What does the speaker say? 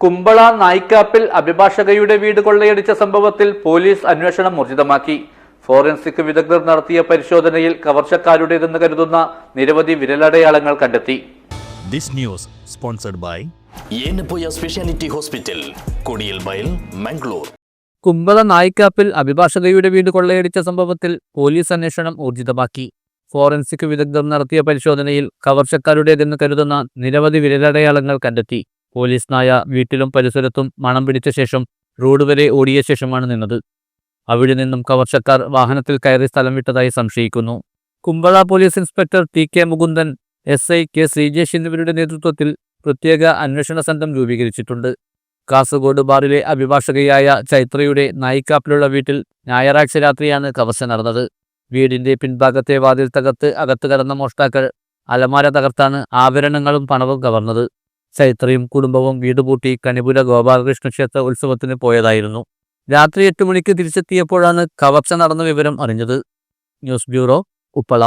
കുമ്പള നായിക്കാപ്പിൽ അഭിഭാഷകയുടെ വീട് കൊള്ളയടിച്ച സംഭവത്തിൽ പോലീസ് അന്വേഷണം ഊർജിതമാക്കി. ഫോറൻസിക് വിദഗ്ധർ നടത്തിയ പരിശോധനയിൽ കവർച്ചക്കാരുടേതെന്ന് കരുതുന്ന നിരവധി വിരലടയാളങ്ങൾ കണ്ടെത്തി. This news sponsored by speciality hospital, കൊടിയൽമയിൽ, മംഗളൂർ. കുമ്പള നായിക്കാപ്പിൽ അഭിഭാഷകയുടെ വീട് കൊള്ളയടിച്ച സംഭവത്തിൽ പോലീസ് അന്വേഷണം ഊർജിതമാക്കി. ഫോറൻസിക് വിദഗ്ധർ നടത്തിയ പരിശോധനയിൽ കവർച്ചക്കാരുടേതെന്ന് കരുതുന്ന നിരവധി വിരലടയാളങ്ങൾ കണ്ടെത്തി. പോലീസ് നായ വീട്ടിലും പരിസരത്തും മണം പിടിച്ച ശേഷം റോഡ് വരെ ഓടിയ ശേഷമാണ് നിന്നത്. അവിടെ നിന്നും കവർച്ചക്കാർ വാഹനത്തിൽ കയറി സ്ഥലം വിട്ടതായി സംശയിക്കുന്നു. Kumbla police inspector TK Mukundan, SI K Sreejesh എന്നിവരുടെ നേതൃത്വത്തിൽ പ്രത്യേക അന്വേഷണ സംഘം രൂപീകരിച്ചിട്ടുണ്ട്. കാസർഗോഡ് ബാറിലെ അഭിഭാഷകയായ ചൈത്രയുടെ നായിക്കാപ്പിലുള്ള വീട്ടിൽ ഞായറാഴ്ച രാത്രിയാണ് കവർച്ച നടന്നത്. വീടിന്റെ പിൻഭാഗത്തെ വാതിൽ തകർത്ത് അകത്ത് കടന്ന മോഷ്ടാക്കൾ അലമാര തകർത്താണ് ആഭരണങ്ങളും പണവും കവർന്നത്. ചൈത്രയും കുടുംബവും വീട് പൂട്ടി കണിപുര ഗോപാലകൃഷ്ണ ക്ഷേത്ര ഉത്സവത്തിന് പോയതായിരുന്നു. രാത്രി 8 മണിക്ക് തിരിച്ചെത്തിയപ്പോഴാണ് കവർച്ച നടന്ന വിവരം അറിഞ്ഞത്. News bureau, Uppala.